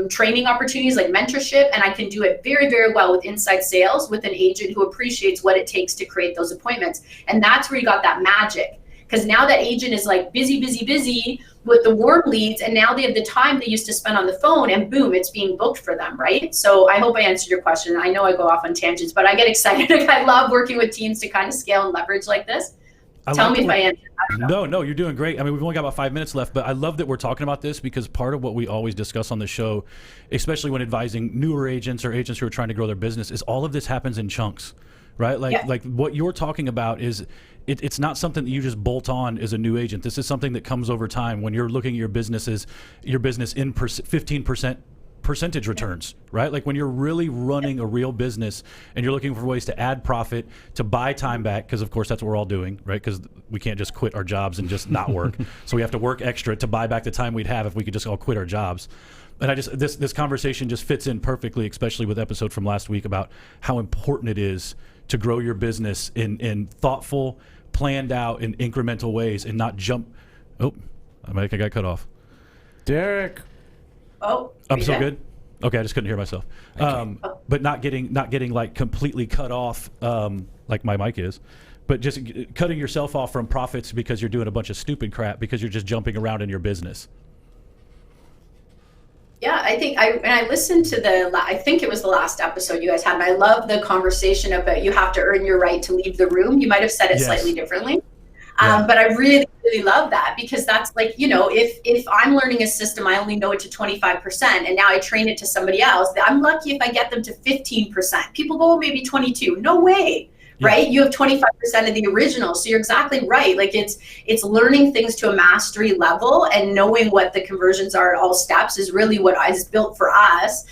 training opportunities like mentorship, and I can do it very, very well with inside sales with an agent who appreciates what it takes to create those appointments. And that's where you got that magic. Because now that agent is like busy with the warm leads, and now they have the time they used to spend on the phone, and boom, it's being booked for them, right? So I hope I answered your question. I know I go off on tangents, but I get excited. I love working with teams to kind of scale and leverage like this. Tell me if I answered. No, you're doing great. I mean, we've only got about 5 minutes left, but I love that we're talking about this, because part of what we always discuss on the show, especially when advising newer agents or agents who are trying to grow their business, is all of this happens in chunks, right? Like what you're talking about is it's not something that you just bolt on as a new agent. This is something that comes over time when you're looking at your business in 15% percentage returns, right? Like when you're really running a real business and you're looking for ways to add profit, to buy time back, because of course that's what we're all doing, right? Because we can't just quit our jobs and just not work. So we have to work extra to buy back the time we'd have if we could just all quit our jobs. And this conversation just fits in perfectly, especially with the episode from last week about how important it is to grow your business in thoughtful, planned out, and incremental ways, and not jump. Oh, I got cut off. Derek. Oh, I'm so good. Okay, I just couldn't hear myself. But not getting like completely cut off, like my mic is, but just cutting yourself off from profits because you're doing a bunch of stupid crap because you're just jumping around in your business. Yeah, I think I listened to I think it was the last episode you guys had, and I love the conversation about you have to earn your right to leave the room. You might have said it slightly differently. But I really, really love that, because that's like, if I'm learning a system, I only know it to 25%, and now I train it to somebody else, I'm lucky if I get them to 15%. People go, maybe 22. No way. Right? You have 25% of the original. So you're exactly right. Like it's learning things to a mastery level, and knowing what the conversions are at all steps is really what is built for us,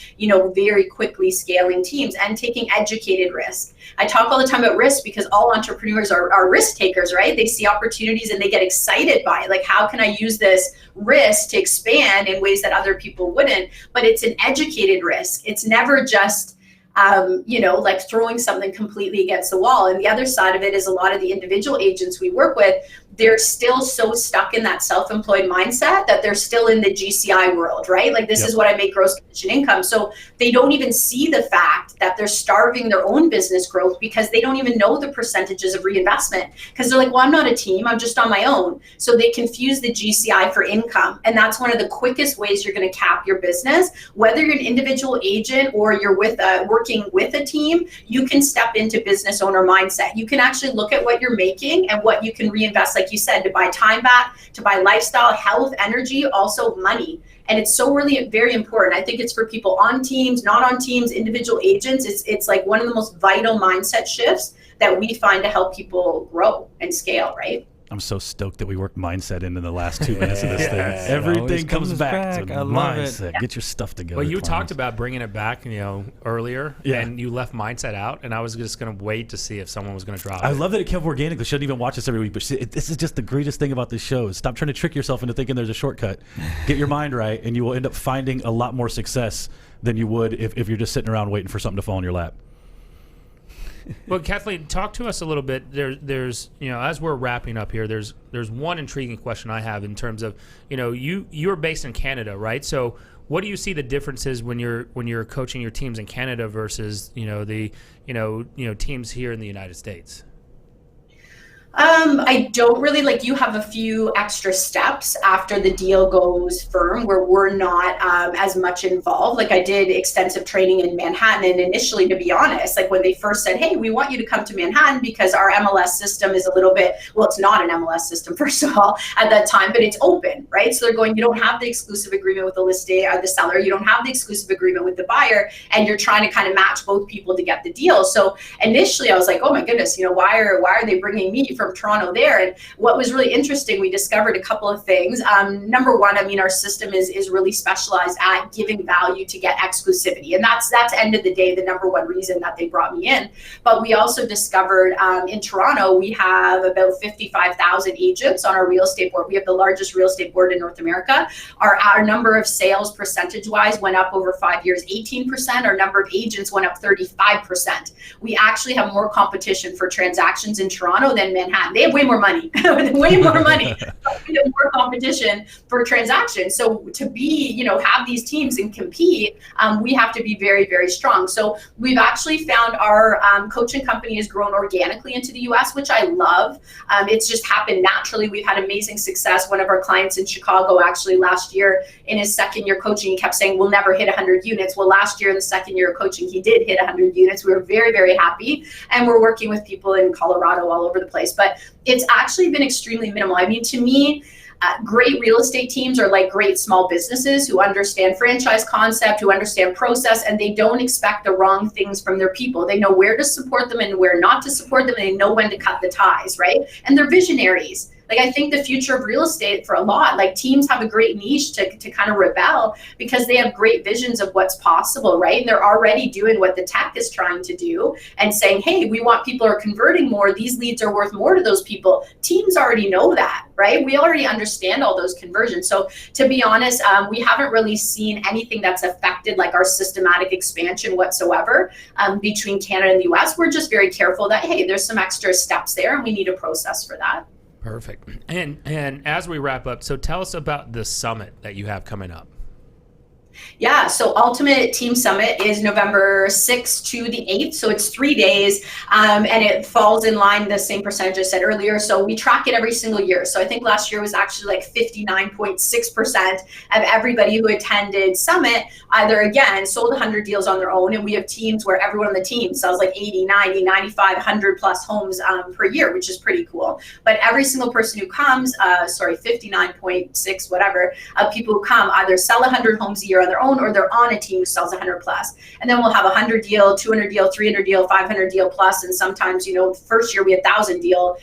very quickly scaling teams and taking educated risk. I talk all the time about risk because all entrepreneurs are risk takers, right? They see opportunities and they get excited by it. Like, how can I use this risk to expand in ways that other people wouldn't? But it's an educated risk. It's never just like throwing something completely against the wall. And the other side of it is a lot of the individual agents we work with, they're still so stuck in that self-employed mindset that they're still in the GCI world, right? Like, this is what I make gross commission income. So they don't even see the fact that they're starving their own business growth, because they don't even know the percentages of reinvestment, because they're like, well, I'm not a team, I'm just on my own. So they confuse the GCI for income. And that's one of the quickest ways you're going to cap your business. Whether you're an individual agent or you're working with a team, you can step into business owner mindset. You can actually look at what you're making and what you can reinvest, like you said, to buy time back, to buy lifestyle, health, energy, also money. And it's so really very important. I think it's for people on teams, not on teams, individual agents. It's like one of the most vital mindset shifts that we find to help people grow and scale, right? I'm so stoked that we worked mindset in the last 2 minutes of this thing. Everything comes back to I love mindset. it. Get your stuff together. Well, you clients. talked about bringing it back, earlier, Yeah. and you left mindset out, and I was just going to wait to see if someone was going to drop it. I love that it came organically. Shouldn't even watch this every week, but this is just the greatest thing about this show. Is stop trying to trick yourself into thinking there's a shortcut. Get your mind right, and you will end up finding a lot more success than you would if you're just sitting around waiting for something to fall in your lap. Well, Kathleen, talk to us a little bit. There's as we're wrapping up here, there's one intriguing question I have in terms of, you're based in Canada, right? So what do you see the differences when you're coaching your teams in Canada versus the teams here in the United States? I don't really, you have a few extra steps after the deal goes firm where we're not as much involved. Like, I did extensive training in Manhattan, and initially, to be honest, when they first said, hey, we want you to come to Manhattan because our MLS system is a little bit, well, it's not an MLS system, first of all, at that time, but it's open, right? So they're going, you don't have the exclusive agreement with the listing or the seller, you don't have the exclusive agreement with the buyer, and you're trying to kind of match both people to get the deal. So initially I was like, oh my goodness, why are they bringing me from Toronto there? And what was really interesting, we discovered a couple of things. Number one, our system is really specialized at giving value to get exclusivity. And that's end of the day, the number one reason that they brought me in. But we also discovered in Toronto, we have about 55,000 agents on our real estate board. We have the largest real estate board in North America. Our number of sales percentage-wise went up over 5 years, 18%. Our number of agents went up 35%. We actually have more competition for transactions in Toronto than Manhattan. They have way more money, way more money. We have more competition for transactions. So to be, have these teams and compete, we have to be very, very strong. So we've actually found our coaching company has grown organically into the US, which I love. It's just happened naturally. We've had amazing success. One of our clients in Chicago, actually last year in his second year coaching, he kept saying, we'll never hit 100 units. Well, last year in the second year of coaching, he did hit 100 units. We were very, very happy. And we're working with people in Colorado, all over the place. But it's actually been extremely minimal. To me, great real estate teams are like great small businesses who understand franchise concept, who understand process, and they don't expect the wrong things from their people. They know where to support them and where not to support them, and they know when to cut the ties, right? And they're visionaries. I think the future of real estate for a lot, teams have a great niche to kind of rebel because they have great visions of what's possible, right? And they're already doing what the tech is trying to do and saying, hey, we want people who are converting more. These leads are worth more to those people. Teams already know that, right? We already understand all those conversions. So to be honest, we haven't really seen anything that's affected our systematic expansion whatsoever between Canada and the US. We're just very careful that, hey, there's some extra steps there and we need a process for that. Perfect. And as we wrap up, so tell us about the summit that you have coming up. Yeah, so Ultimate Team Summit is November 6th to the 8th. So it's 3 days, and it falls in line the same percentage I said earlier. So we track it every single year. So I think last year was actually like 59.6% of everybody who attended Summit either, again, sold 100 deals on their own. And we have teams where everyone on the team sells like 80, 90, 95, 100 plus homes per year, which is pretty cool. But every single person who comes, 59.6, whatever, of people who come either sell 100 homes a year on their own, or they're on a team who sells 100 plus. And then we'll have 100 deal, 200 deal, 300 deal, 500 deal plus, and sometimes, first year we had 1,000 deal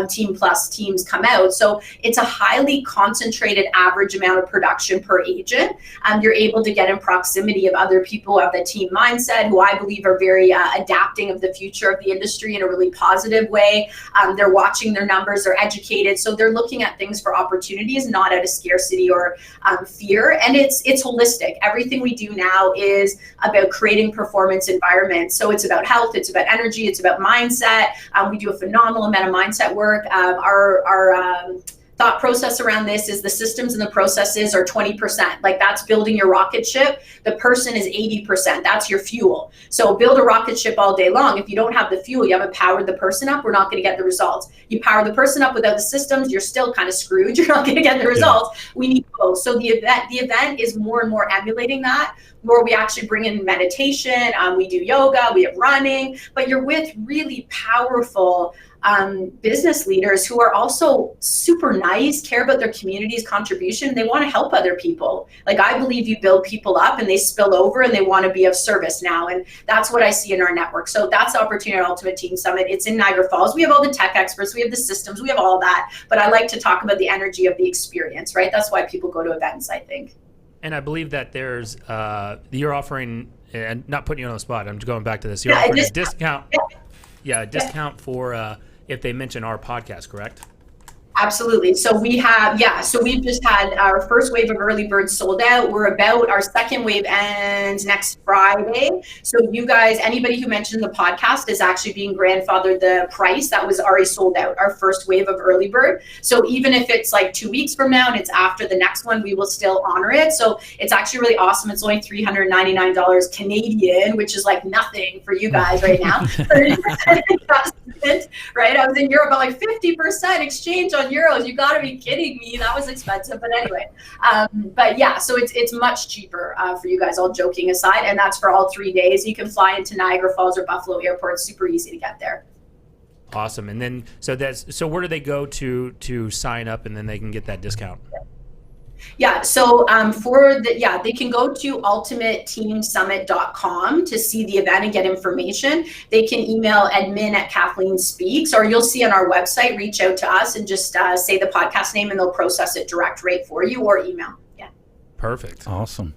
team plus teams come out. So it's a highly concentrated average amount of production per agent. You're able to get in proximity of other people who have the team mindset, who I believe are very adapting of the future of the industry in a really positive way. They're watching their numbers, they're educated, so they're looking at things for opportunities, not out of scarcity or fear. And it's holistic. Everything we do now is about creating performance environments. So it's about health, it's about energy, it's about mindset. We do a phenomenal amount of mindset work. Our thought process around this is the systems and the processes are 20%. Like, that's building your rocket ship. The person is 80%. That's your fuel. So build a rocket ship all day long. If you don't have the fuel, you haven't powered the person up, we're not going to get the results. You power the person up without the systems, you're still kind of screwed. You're not going to get the results. We need both. So the event is more and more emulating that, where we actually bring in meditation. We do yoga, we have running, but you're with really powerful business leaders who are also super nice, care about their community's contribution. They want to help other people. Like, I believe you build people up and they spill over and they want to be of service now. And that's what I see in our network. So that's the opportunity at Ultimate Team Summit. It's in Niagara Falls. We have all the tech experts, we have the systems, we have all that. But I like to talk about the energy of the experience, right? That's why people go to events, I think. And I believe that there's, you're offering, and not putting you on the spot, I'm just going back to this. You're offering a discount. Yeah, a discount for if they mention our podcast, correct? Absolutely. So we have, so we've just had our first wave of early birds sold out. We're about, our second wave ends next Friday. So you guys, anybody who mentioned the podcast is actually being grandfathered the price that was already sold out, our first wave of early bird. So even if it's like 2 weeks from now and it's after the next one, we will still honor it. So it's actually really awesome. It's only $399 Canadian, which is like nothing for you guys right now. 30% investment, right? I was in Europe, but like 50% exchange on euros. You got to be kidding me. That was expensive. But anyway, but yeah, so it's much cheaper for you guys, all joking aside. And that's for all 3 days. You can fly into Niagara Falls or Buffalo Airport. It's super easy to get there. Awesome. And then, so where do they go to sign up and then they can get that discount? Yeah, so they can go to ultimateteamsummit.com to see the event and get information. They can email admin@Kathleen Speaks, or you'll see on our website, reach out to us and just say the podcast name and they'll process it direct rate for you, or email. Yeah. Perfect. Awesome.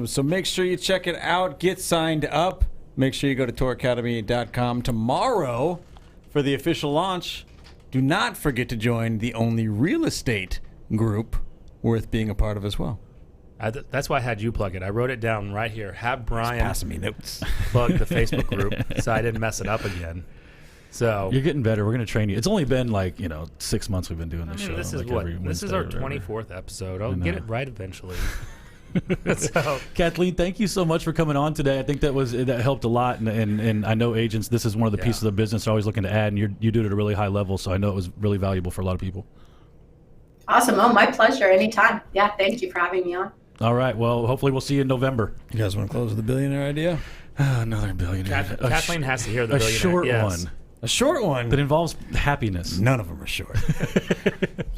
So make sure you check it out. Get signed up. Make sure you go to touracademy.com tomorrow for the official launch. Do not forget to join the only real estate group worth being a part of as well. That's why I had you plug it. I wrote it down right here. Have Brian passing me notes. Plug the Facebook group so I didn't mess it up again. So you're getting better. We're going to train you. It's only been 6 months we've been doing this show. This is this is our 24th episode. I'll get it right eventually. So, Kathleen, thank you so much for coming on today. I think that helped a lot, and I know agents, this is one of the pieces of business they're always looking to add, and you do it at a really high level, so I know it was really valuable for a lot of people. Awesome. Oh, my pleasure. Anytime. Yeah, thank you for having me on. All right. Well, hopefully we'll see you in November. You guys want to close with the billionaire idea? Another billionaire. Kathleen has to hear the billionaire. A short one. A short one? That involves happiness. None of them are short.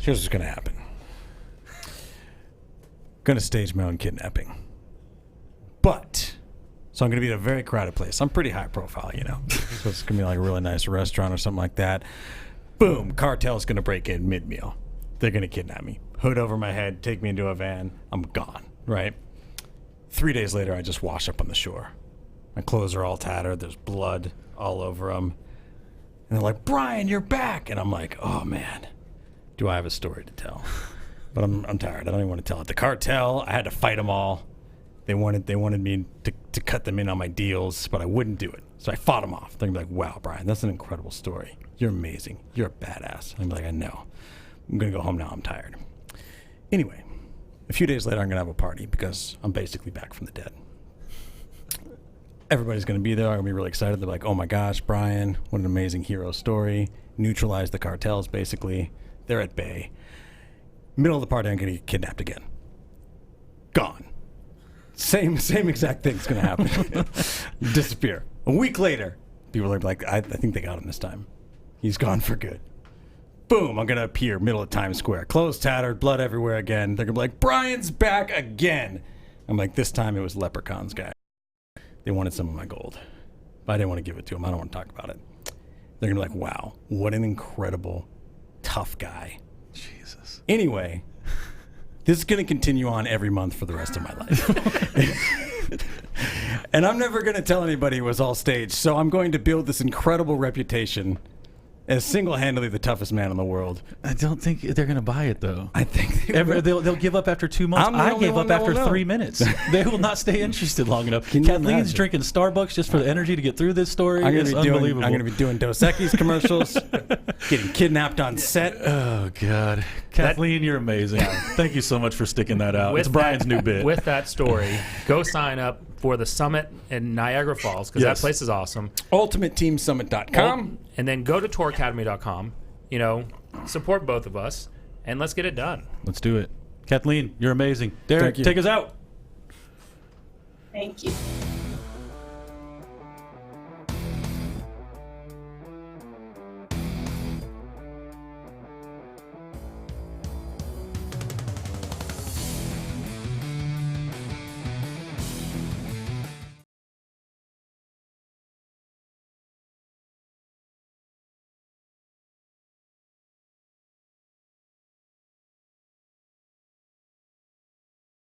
Here's what's going to happen. Going to stage my own kidnapping. So I'm going to be at a very crowded place. I'm pretty high profile, So it's going to be like a really nice restaurant or something like that. Boom. Cartel's going to break in mid-meal. They're going to kidnap me. Hood over my head, take me into a van. I'm gone, right? 3 days later, I just wash up on the shore. My clothes are all tattered. There's blood all over them. And they're like, Brian, you're back. And I'm like, oh, man, do I have a story to tell? But I'm tired. I don't even want to tell it. The cartel, I had to fight them all. They wanted me to cut them in on my deals, but I wouldn't do it. So I fought them off. They're going to be like, wow, Brian, that's an incredible story. You're amazing. You're a badass. I'm like, I know. I'm going to go home now. I'm tired. Anyway, A few days later, I'm going to have a party because I'm basically back from the dead. Everybody's going to be there. I'm going to be really excited. They're like, oh my gosh, Brian, what an amazing hero story. Neutralize the cartels, basically. They're at bay. Middle of the party, I'm going to get kidnapped again. Gone. Same exact thing's going to happen. Disappear. A week later, people are like, I think they got him this time. He's gone for good. Boom, I'm going to appear middle of Times Square. Clothes tattered, blood everywhere again. They're going to be like, Brian's back again. I'm like, this time it was leprechauns, guy. They wanted some of my gold. But I didn't want to give it to them. I don't want to talk about it. They're going to be like, wow, what an incredible, tough guy. Jesus. Anyway, this is going to continue on every month for the rest of my life. And I'm never going to tell anybody it was all staged. So I'm going to build this incredible reputation as single-handedly the toughest man in the world. I don't think they're going to buy it, though. I think They'll give up after 2 months. I gave up after 3 minutes. They will not stay interested long enough. Kathleen's imagine? Drinking Starbucks just for the energy to get through this story. It's unbelievable. I'm going to be doing Dos Equis commercials, getting kidnapped on set. Oh, God. Kathleen, you're amazing. Thank you so much for sticking that out. With It's Brian's new bit. With that story, go sign up for the summit in Niagara Falls because that place is awesome. UltimateTeamSummit.com. And then go to touracademy.com. Support both of us, and let's get it done. Let's do it. Kathleen, you're amazing. Derek, take us out. Thank you.